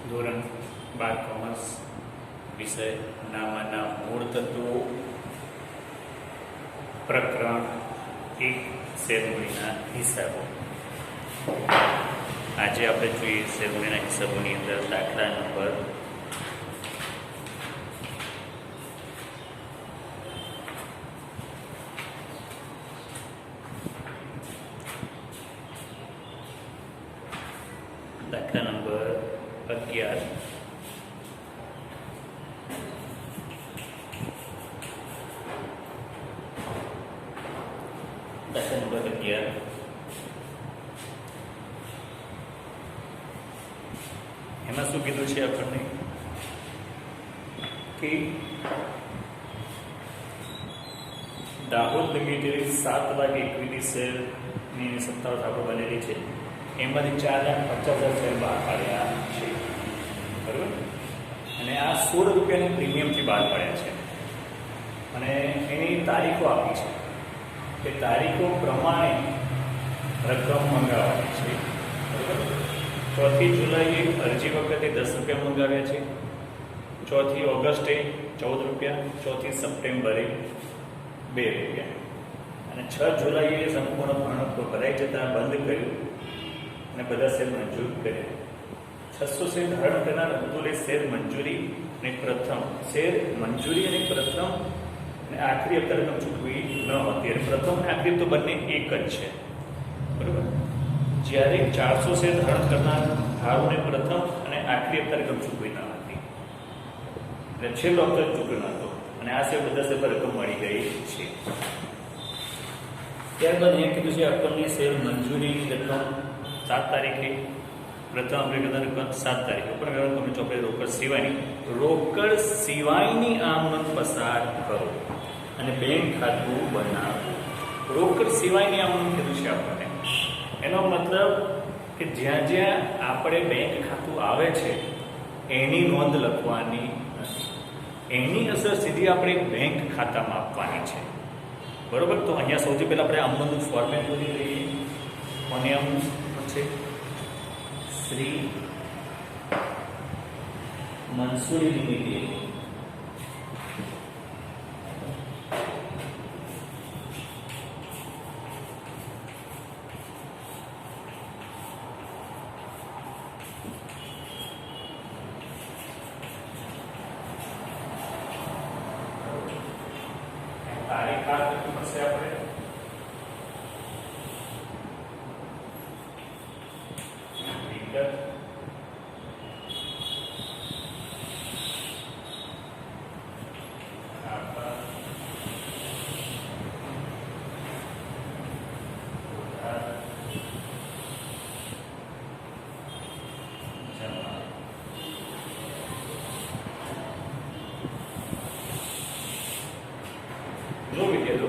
ધોરણ 12 કોમર્સ વિષય નામાના મૂળ તત્વો પ્રકરણ 1 શેરમૂળીના હિસાબો। આજે આપણે જોઈએ શેરમૂળીના હિસાબોની અંદર દાખલા નંબર 11। દાખલા નંબર 11 એમાં શું કીધું છે આપણને કે દાહોદ લિમિટેડ 7 લાખ ઇક્વિટી શેરની સત્તાવાર આપણે બનેલી છે, એમાંથી 4,50,000 શેર બહાર પાડ્યા છે, બરાબર। અને આ 16 રૂપિયાની પ્રીમિયમથી બહાર પાડ્યા છે અને એની તારીખો આપી છે કે તારીખો પ્રમાણે રકમ મંગાવવાની છે, બરાબર। 4 જુલાઈએ અરજી વખતે 10 રૂપિયા મંગાવ્યા છે, 4 ઓગસ્ટે 14 રૂપિયા, 4 સપ્ટેમ્બરે 2 રૂપિયા અને 6 જુલાઈએ સંપૂર્ણ ભણક ભરાઈ જતાં બંધ કર્યું અને બધા શેર મંજૂર કર્યા। 600 શેર ધારણ કરનાર અબ્દુલે શેર મંજૂરી અને પ્રથમ અને આખરી હપ્તા રકમ ચૂકવી ન હતી। પ્રથમ અને આખરી તો બંને એક જ છે, બરાબર। જ્યારે 400 શેર ધારણ કરનાર ધારુને પ્રથમ અને આખરી હપ્તા રકમ ચૂકવી ન હતી, એટલે છેલ્લો હપ્તો ચૂકવ્યો ન હતો અને આ શેર બધા શેર પર રકમ મળી ગઈ છે। ત્યારબાદ અહીંયા કીધું છે આપણને શેર મંજૂરીની રકમ 7 તારીખે, પ્રથમ આપણે રકમ 7 તારીખે પણ વ્યવહાર તમે ચોપડે રોકડ સિવાયની આમ નોંધ પસાર કરો અને બેંક ખાતું બનાવો। રોકડ સિવાયની આમ નોંધ કીધું છે આપણને, એનો મતલબ કે જ્યાં જ્યાં આપણે બેંક ખાતું આવે છે એની નોંધ લખવાની નથી, એની અસર સીધી આપણે બેંક ખાતામાં આપવાની છે, બરોબર। તો અહીંયા સૌથી પહેલા આપણે આમ નોંધનું ફોર્મેટ બની લઈએ। કોની આમ છે? શ્રી મંસૂરી લિમિટેડ તારીખ આ લખવી પડશે આપણે,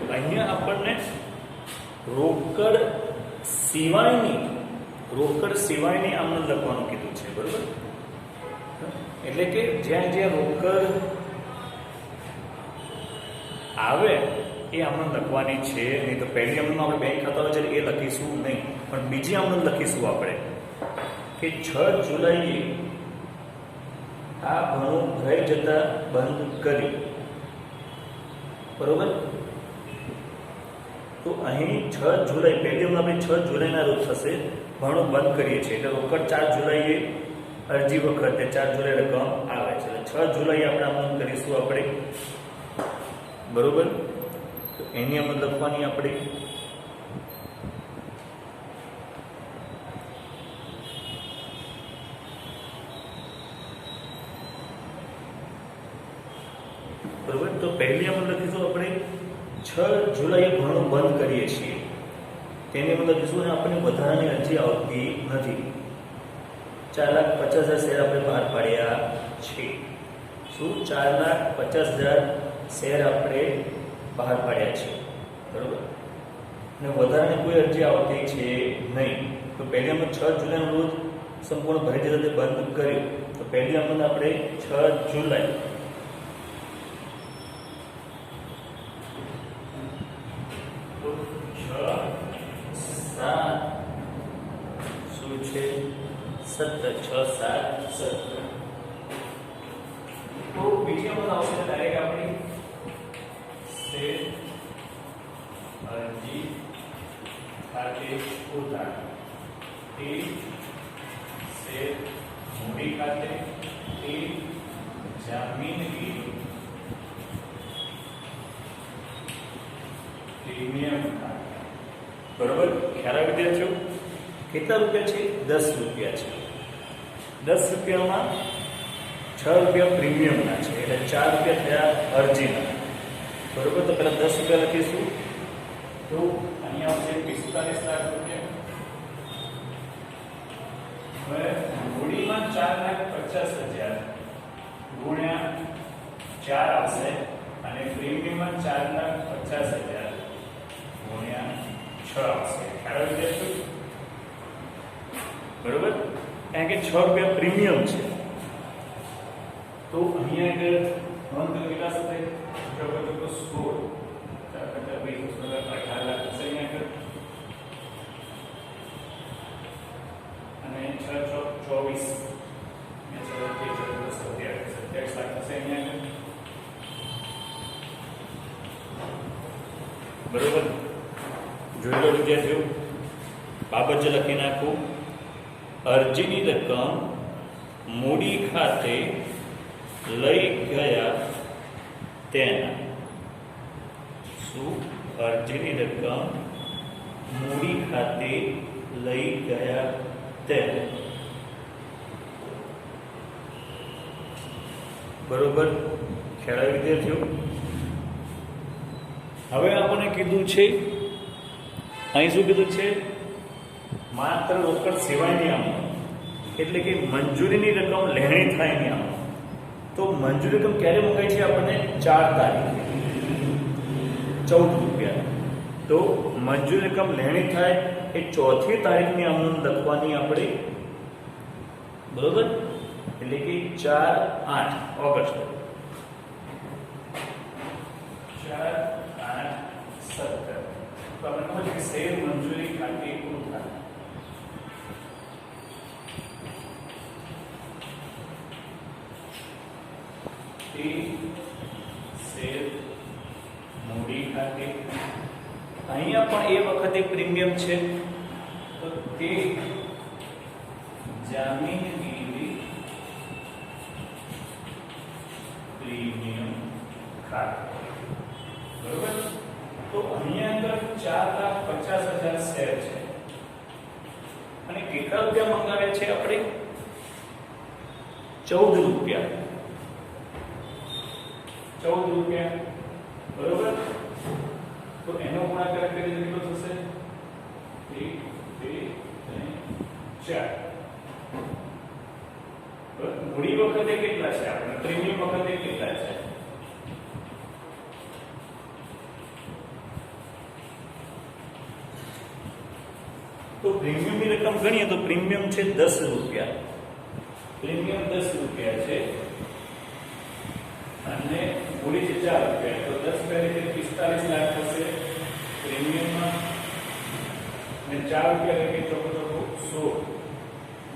અહીંયા આપણને રોકડ સિવાયની આમ નોંધ લખવાનું કીધું છે, બરોબર। એટલે કે જ્યાં જ્યાં રોકડ આવે એ આમ નોંધ લખવાની છે, નહીં તો પહેલી આમ નોંધ આપણે બેંક ખાતા હોય છે એ લખીશું નહીં, પણ બીજી આમ નોંધ લખીશું આપણે કે 6 જુલાઈએ આ ભણું ભરાઈ જતા બંધ કરી, બરોબર। તો અહીં 6 જુલાઈ પહેલી આપણે 6 જુલાઈના રોજ થશે ભણો બંધ કરીએ છીએ, એટલે રોકડ 4 જુલાઈએ અરજી વખતે 4 જુલાઈ રકમ આવે છે, એટલે 6 જુલાઈ આપણે આમંત્રણ કરીશું આપણે, બરોબર। તો એની આમંત્રણ લખવાની આપણે, બરોબર। તો પહેલી આમંત્રણ લખીશું આપણે 6 જુલાઈએ ભણો બંધ કરીએ છીએ, તેની અંદર લખીશું ને આપણને વધારાની અરજી આવતી નથી। 4,50,000 શેર આપણે બહાર પાડ્યા છે, શું 4,50,000 શેર આપણે બહાર પાડ્યા છે, બરોબર। અને વધારાની કોઈ અરજી આવતી છે નહીં, તો પહેલી અમે 6 જુલાઈના રોજ સંપૂર્ણ ભરી જતા તે બંધ કર્યું, તો પહેલી આપણે 6 જુલાઈ 17 6 7 17 તો બીજી વખત આવશે ડાયરેક્ટ આપણી શેર અરજી ખાતે ઉધાર એ શેર મૂડી ખાતે એ જામીનગીરી પ્રીમિયમ ખાતે બરોબર ખ્યાલ આવી વિદ્યાર્થીઓ કેટલા રૂપિયા છે 10 રૂપિયા છે 10 રૂપિયામાં 6 રૂપિયા પ્રીમિયમના છે એટલે 4 રૂપિયા થયા અરજીના બરોબર તો પહેલા 10 રૂપિયા લખીશું તો અહીંયા આવશે 45 લાખ રૂપિયા હવે મૂડીમાં 4,50,000 ગુણ્યા 4 આવશે અને પ્રીમિયમમાં 4,50,000 ગુણ્યા 6 આવશે ખ્યાલ આવી જાય બરોબર કારણ કે 6 રૂપિયા પ્રીમિયમ છે તો અહીંયા આગળ નોંધ કેટલા થશે જો તો 16 18 લાખ થશે અહીંયા આગળ અને 6 24 ને 6 27 લાખ થશે અહીંયા આગળ બરોબર જોઈ લો વિદ્યાર્થીઓ બાબત જે લખી નાખું અરજીની રકમ મૂડી ખાતે લઈ ગયા તેના શું અરજીની રકમ મૂડી ખાતે લઈ ગયા તેના બરોબર ખ્યાલ આવી વિદ્યાર્થીઓ હવે આપણને કીધું છે અહીં શું કીધું છે માત્ર રોકડ સિવાયની આવક એટલે કે મંજૂરીની રકમ લેણી થાય ની આવક તો મંજૂરી રકમ ક્યારે મુકાય છે આપણને 4 તારીખે 14 રૂપિયા તો મંજૂરી રકમ લેણી થાય એ 4મી તારીખની અમુક લખવાની આપણે બરોબર એટલે કે 4-8 ઓગસ્ટ 4-8-17 તો આપણે ખબર છે કે શેર મંજૂરી ખાતે ઉધાર શેર મૂડી ખાતે અહીંયા પણ એ વખતે પ્રીમિયમ છે તો તે જામીનગીરી પ્રીમિયમ ખાતે બરોબર તો અહીંયા આગળ 4,50,000 શેર છે અને કેટલા રૂપિયા મંગાવે છે આપણે 14 રૂપિયા 14 રૂપિયા બરોબર તો એનો ગુણાકાર કરીએ તો કેટલો થશે 1 2 3 4 મૂડી વખતે કેટલા છે આપણે પ્રીમિયમ વખતે કેટલા છે તો પ્રીમિયમની રકમ ગણીએ તો પ્રીમિયમ છે 10 રૂપિયા પ્રીમિયમ 10 રૂપિયા છે અને મૂડી છે 4 રૂપિયા તો 10 રૂપિયા એટલે 45 લાખ થશે પ્રીમિયમમાં ને 4 રૂપિયા એટલે ચોખ્ખો 16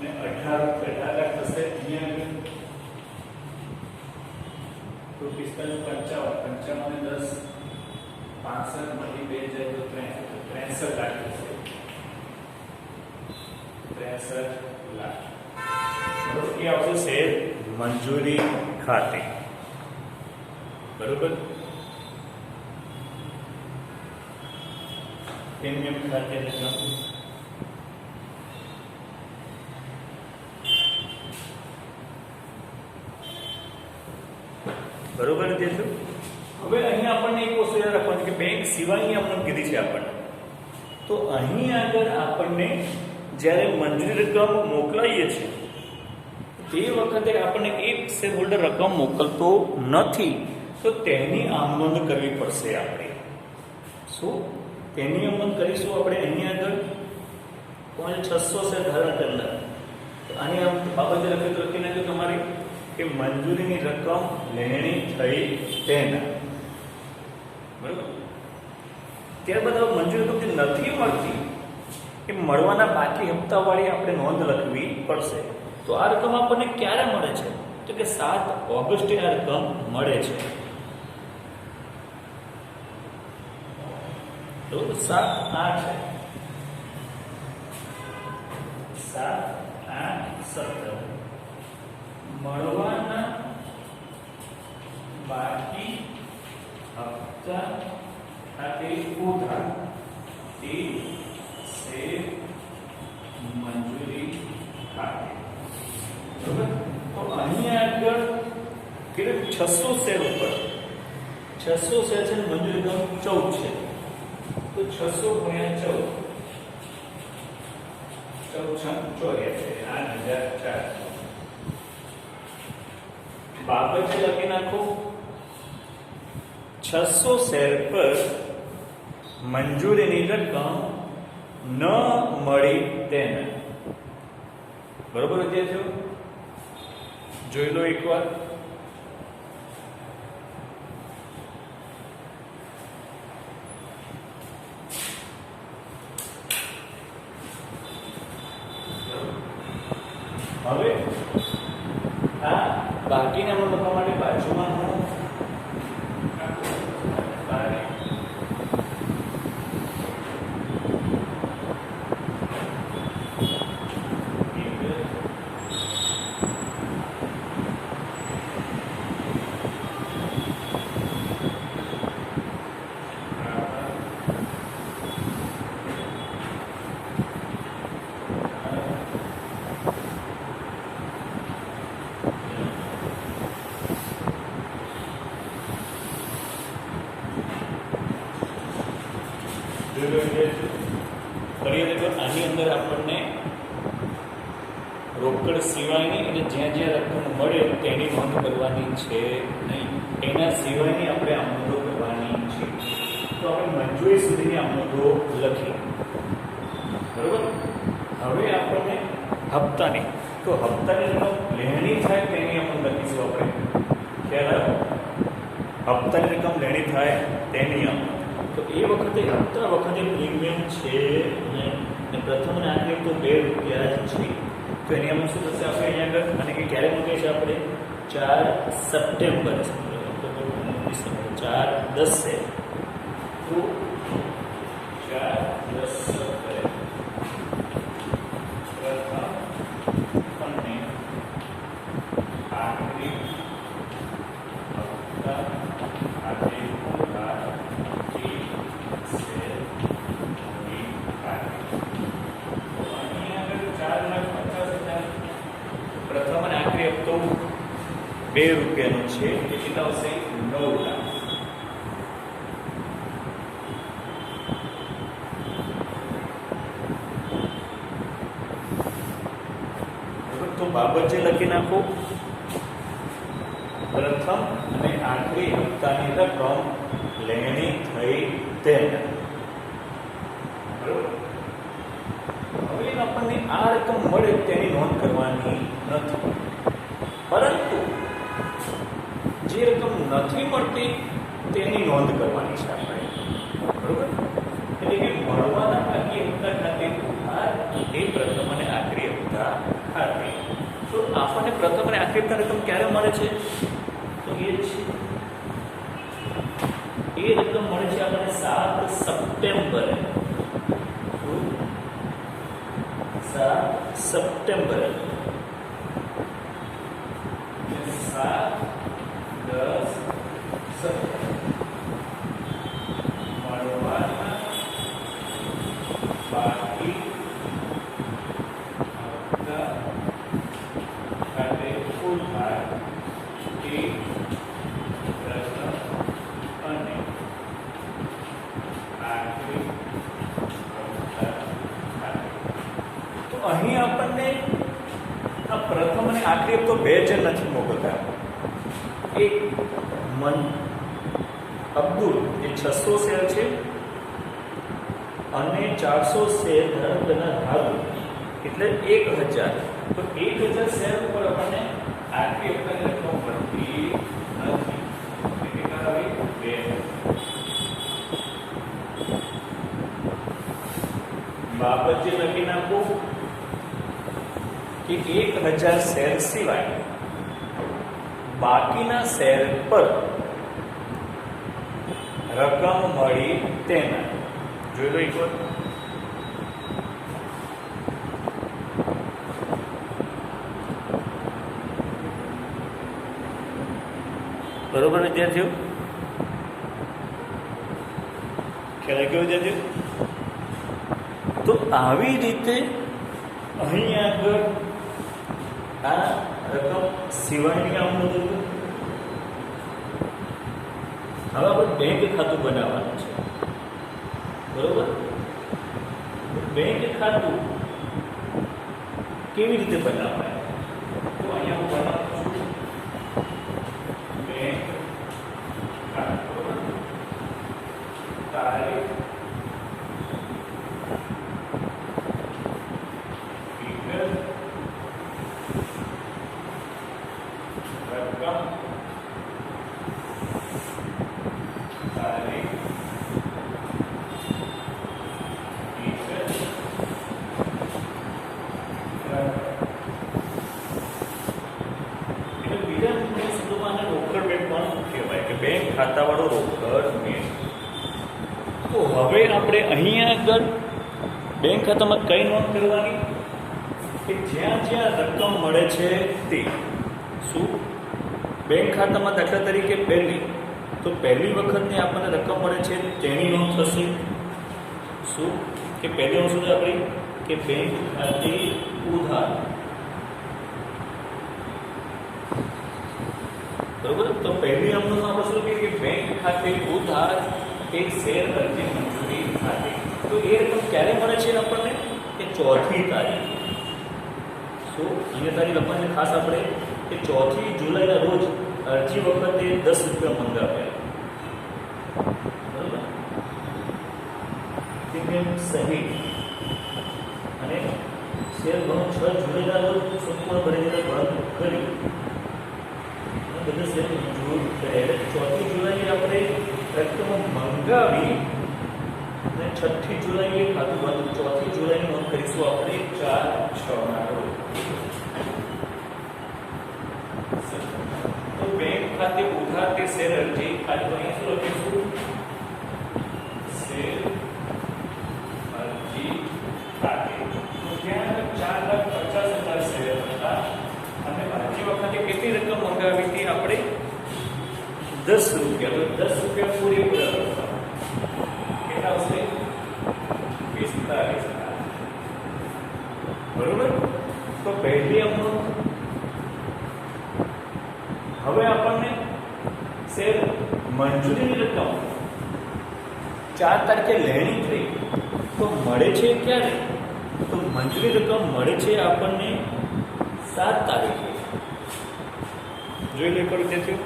ને 18 લાખ થશે અહીંયા તો 45 55 ને 10 65 માંથી 2 જાય તો 63 લાખ થશે 63 લાખ બરોબર એ આવશે શેર મંજૂરી ખાતે બરોબર પ્રીમિયમ ખાતે રકમ બરોબર દેજો હવે અહીં આપણને એક વસ્તુ યાદ રાખવાની કે બેંક સિવાયની આપણે કીધી છે આપણને તો અહીં આગળ આપણને જ્યારે મંજૂરી રકમ મોકલાઈએ છીએ તે વખતે આપણને એક શેર હોલ્ડર રકમ મોકલતો નથી તો તેની આમનોંધ કરવી પડશે આપણે શું તેની આમનોંધ કરીશું આપણે અહીં આગળ કોણ 600 શેર ધારણ કરનાર તો આની આમ બાબતે લખી નાખ્યું તમારે કે મંજૂરીની રકમ લેણી થઈ તેના બરાબર ત્યારબાદ મંજૂરી રકમ જે નથી મળતી એ મળવાના બાકી હપ્તાવાળી આપણે નોંધ લખવી પડશે. તો આ રકમ આપણને ક્યારે મળે છે? તો કે 7 ઓગસ્ટે આ રકમ મળે છે. તો 7, 8 છે. 7, 8, 17 મળવાના બાકી હપ્તા ખાતે ઉધાર તે શેર મંજૂરી ખાતે. બરાબર? તો અહીં આગળ કેટલું 600 શેર ઉપર 600 શેર છે, મંજૂરી રકમ 14 છે. તો 600 ગુણ્યા 14 8,400 બાબત છે લખી નાખો. 600 શેર પર મંજૂરીની રકમ ન મળી તેને. બરોબર વિદ્યાર્થીઓ? જોઈ લો એકવાર. હવે આ બાકીના લખવા માટે બાજુમાં હું આની અંદર આપણને રોકડ સિવાયની અને જ્યાં જ્યાં રકમ મળે તેની નોંધ કરવાની છે નહીં. એના સિવાયની આપણે આમનોંધો કરવાની છે. તો આપણે મંજૂરી સુધીની આમનોંધો લખી. બરોબર? હવે આપણને હપ્તાની, તો હપ્તાની રકમ લેણી થાય તેની આપણે લખીશું. આપણે ખ્યાલ આવ્યો? હપ્તાની રકમ લેણી થાય તેની આમ. તો એ વખતે હપ્તા વખતે પ્રીમિયમ છે ને પ્રથમ અને આખરી તો 2 રૂપિયા જ છે. તો એની આમાં શું થશે? આપણે અહીંયા આગળ અને કે ક્યારે મૂકીએ છીએ આપણે? 4 સપ્ટેમ્બર 4/10 છે. તો 4/10 પ્રથમ અને આખરી હપ્તા ખાતે પ્રથમ અને આખરી હપ્તો 2 રૂપિયાનો છે. એ કેટલા આવશે? 9 લાખ. તો બાબત જે લખી નાખો. પ્રથમ અને આખરી હપ્તાની રકમ લેણી થઈ તેને. બરોબર? હવે આપણને આ રકમ મળે તેની નોંધ કરવાની નથી, પરંતુ જે રકમ નથી મળતી તેની નોંધ કરવાની છે આપણે. બરોબર? એટલે કે મળવાના બાકી હપ્તા ખાતે ઉધાર એ પ્રથમ અને આખરી હપ્તા ખાતે. તો આપણને પ્રથમ અને આખરી હપ્તા રકમ ક્યારે મળે છે? તો એ રકમ મળે છે આપણને 7 સપ્ટેમ્બરે. 7 સપ્ટેમ્બર 7/10/17 મળવાના બાકી હપ્તા ખાતે ઉધાર એ પ્રથમ અને આખરી હપ્તા ખાતે. તો અહીં આપણને આ પ્રથમ અને આખરી હપ્તો 2 જ નથી મોકલતા. એક અબ્દુલ એ 600 શેર છે અને 400 શેર ધરમના હાલ એટલે 1000. તો 1000 શેર ઉપર આપણને આખરી હપ્તાની રકમ મળતી નથી. કેટલા આવે? 2. બાબત જે લખી નાખો કે 1000 શેર સિવાય બાકીના શેર પર રકમ મળી તેના જોઈ લો એક વાર બરોબર વિદ્યાર્થીઓ ખ્યાલ આવ્યો વિદ્યાર્થીઓ તો આવી રીતે અહીં આગળ આ રકમ સિવાયની આમ નોંધ્યું હવે આપણે બેંક ખાતું બનાવવાનું છે બરોબર બેંક ખાતું કેવી રીતે બનાવાય તો અહીંયા હું બનાવું છું બેંક ખાતું તારીખ ખાતાવાળો રોકડ મેળ તો હવે આપણે અહીંયા આગળ બેંક ખાતામાં કઈ નોંધ કરવાની કે જ્યાં જ્યાં રકમ મળે છે તે શું બેંક ખાતામાં દાખલા તરીકે પહેલી વખતની આપણને રકમ મળે છે તેની નોંધ થશે શું કે પહેલી નોંધ શું આપણી કે બેંક ખાતે ઉધાર બરોબર તો પહેલી અમનો આપણે શું કહીએ કે બેંક ખાતે ઉધાર એક શેર અરજી મંજૂરી ખાતે તો એ રકમ ક્યારે મળે છે આપણને કે 4મી તારીખ શું અહીંયા તારીખ લખવાની ખાસ આપણે કે 4મી જુલાઈના રોજ અરજી વખતે 10 રૂપિયા મંગાવ્યા બરોબર સહી અને શેર ઘણો 6 જુલાઈના રોજ સંપૂર્ણ ભરીને બંધ કરી બધા શેર મંજૂર એટલે 4મી જુલાઈએ આપણે રકમ મંગાવી અને 6મી જુલાઈએ ખાતું બંધ 4મી જુલાઈની નોંધ કરીશું આપણે 4/6ના રોજ તો બેંક ખાતે ઉધાર તે શેર અરજી ખાતે તો અહીંયા શું લખીશું શેર અરજી ખાતે તો ત્યાં 4,50,000 શેર હતા અને અરજી વખતે કેટલી રકમ મંગાવી હતી આપણે 10 રૂપિયા તો 10 રૂપિયા પૂરેપૂરા કેટલા આવશે 45 બરોબર તો પહેલી અમનો હવે આપણને શેર મંજૂરીની રકમ 4 તારીખે લેણી થઈ તો મળે છે ક્યારે તો મંજૂરી રકમ મળે છે આપણને 7 તારીખે જોઈ લે કરો તેથી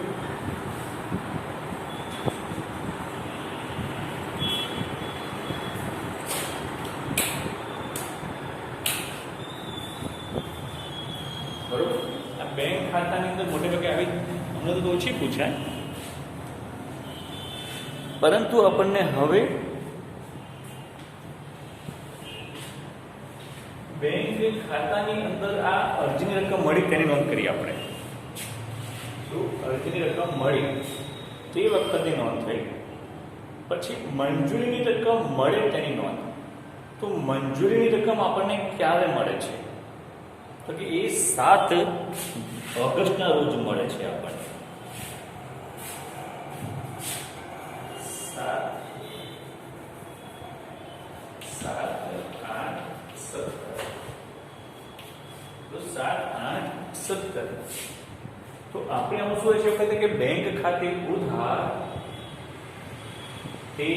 બરોબર આ બેંક ખાતાની અંદર મોટે ભાગે આવી અમને તો ઓછી પૂછાય પરંતુ આપણને હવે બેંક ખાતાની અંદર આ અરજીની રકમ મળી તેની નોંધ કરી આપણે અરજીની રકમ મળી તે વખતની નોંધ થઈ પછી મંજૂરીની રકમ મળે તેની નોંધ તો મંજૂરીની રકમ આપણને ક્યારે મળે છે તો કે એ 7 ઓગસ્ટના રોજ મળે છે આપણને 7/8/17 તો આપણે આમાં શું છે કે બેંક ખાતે ઉધાર તે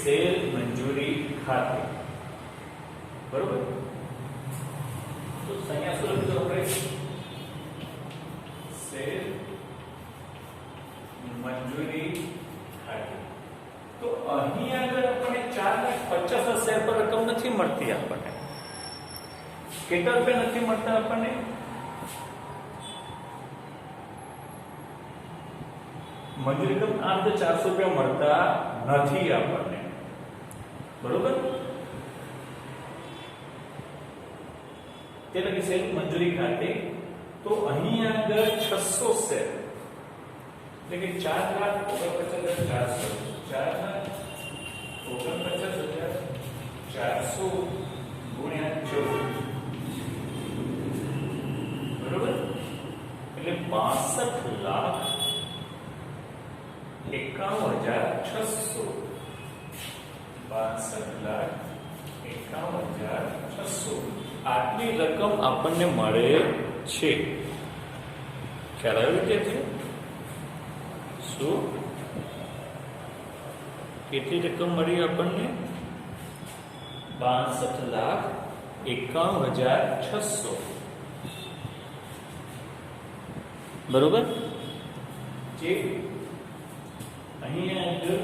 શેર મંજૂરી ખાતે બરોબર તો અહીંયા શું લખીશું આપણે શેર મંજૂરી ખાતે તો અહીં આગળ આપણને 4,50,000 શેર પર રકમ નથી મળતી આપણને કેટલા રૂપિયા નથી મળતા આપણને મંજૂરી રકમ 8,400 રૂપિયા મળતા નથી આપણને બરોબર તે લખી સેલ મંજૂરી ખાતે, તો અહીં આગળ 600 શેર એટલે કે 4,49,400 4,49,400 ગુણ્યા 14 બરોબર, એટલે 62,51,600 62,51,600 આટલી રકમ આપણને મળે છે. ખ્યાલ આવ્યો વિદ્યાર્થીઓ? શું કેટલી રકમ મળી આપણને? 62,51,600 બરોબર. જે અહીંયા આગળ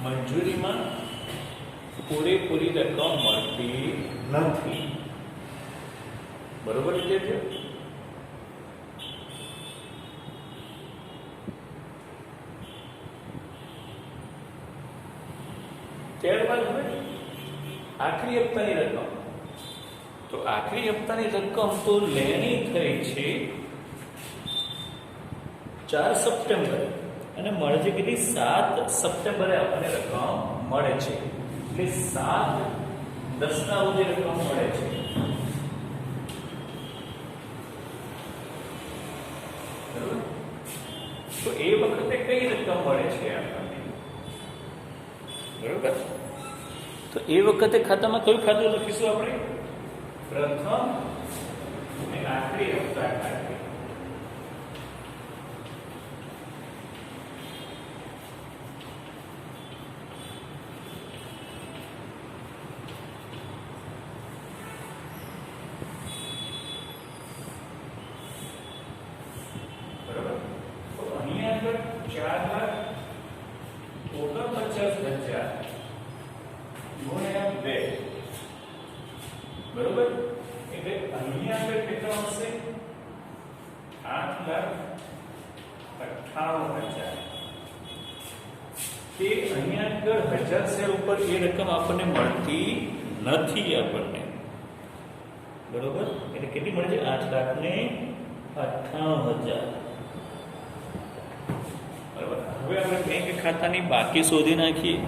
મંજૂરીમાં પૂરેપૂરી રકમ મળતી નથી. બરોબર વિદ્યાર્થીઓ? ત્યારબાદ હવે આખરી હપ્તાની રકમ. તો આખરી હપ્તાની રકમ તો લેણી થઈ છે 4 સપ્ટેમ્બર અને મળે છે કેટલી? 7 સપ્ટેમ્બરે આપણને રકમ મળે છે. એટલે 7/10 રોજે રકમ મળે છે. તો એ વખતે કઈ રકમ મળે છે આપણને? બરોબર. તો એ વખતે ખાતામાં કયું ખાતું લખીશું આપણે? પ્રથમ અને આખરી હપ્તા ખાતે. બરોબર. તો અહીંયા આગળ 4,49,000 ગુણ્યા 2 બરોબર. એટલે અહીંયા આગળ કેટલા આવશે? 8,58,000. તે અહીંયા આગળ 1000 શેર ઉપર એ રકમ આપણને મળતી નથી આપણને. બરોબર. એટલે કેટલી મળે છે? 8,58,000. બરોબર. હવે આપણે બેંક ખાતાની બાકી શોધી નાખીએ.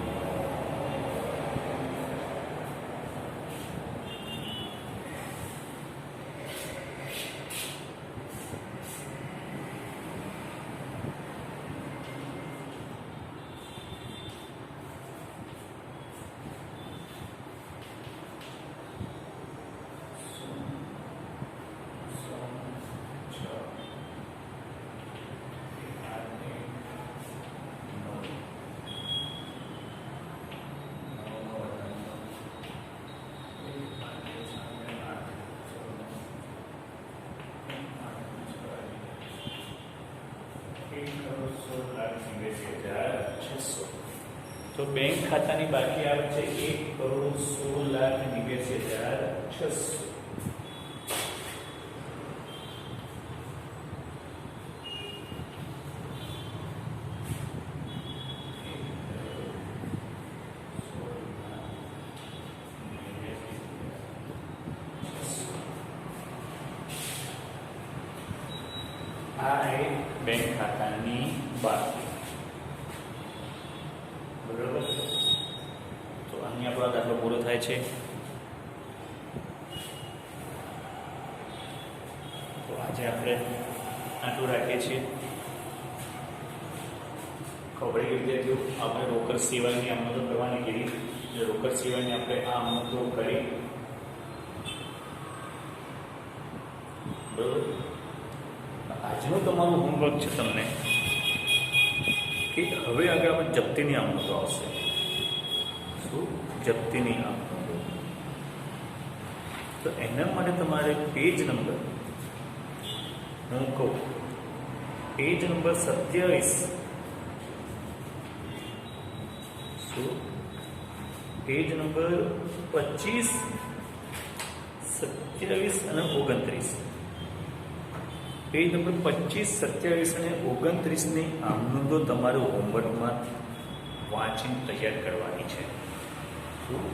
તો બેંક ખાતાની બાકી આવે છે 1,16,89,600. આ એ બેંક ખાતાની બાકી. બરોબર. તો અહીં આપણો દાખલો પૂરો થાય છે. તો આજે આપણે આટલું રાખીએ છીએ. ખબર પડી વિદ્યાર્થીઓ, આપણે રોકડ સિવાયની અમલો કરવાની કીધી. જે રોકડ સિવાયની આપણે આ અમલો કરી. બરોબર. આજનું તમારું હોમવર્ક છે તમને કે હવે આગળ આપણે જપ્તીની આમનોંધો આવશે. શું? જપ્તીની આમનોંધો. તો એના માટે તમારે પેજ નંબર, હું કહું, પેજ નંબર 27, શું પેજ નંબર 25, 27 અને 29. પેજ નંબર 25, 27 અને 29ની આમનોંધો તમારે હોમવર્કમાં વાંચીને તૈયાર કરવાની છે. શું?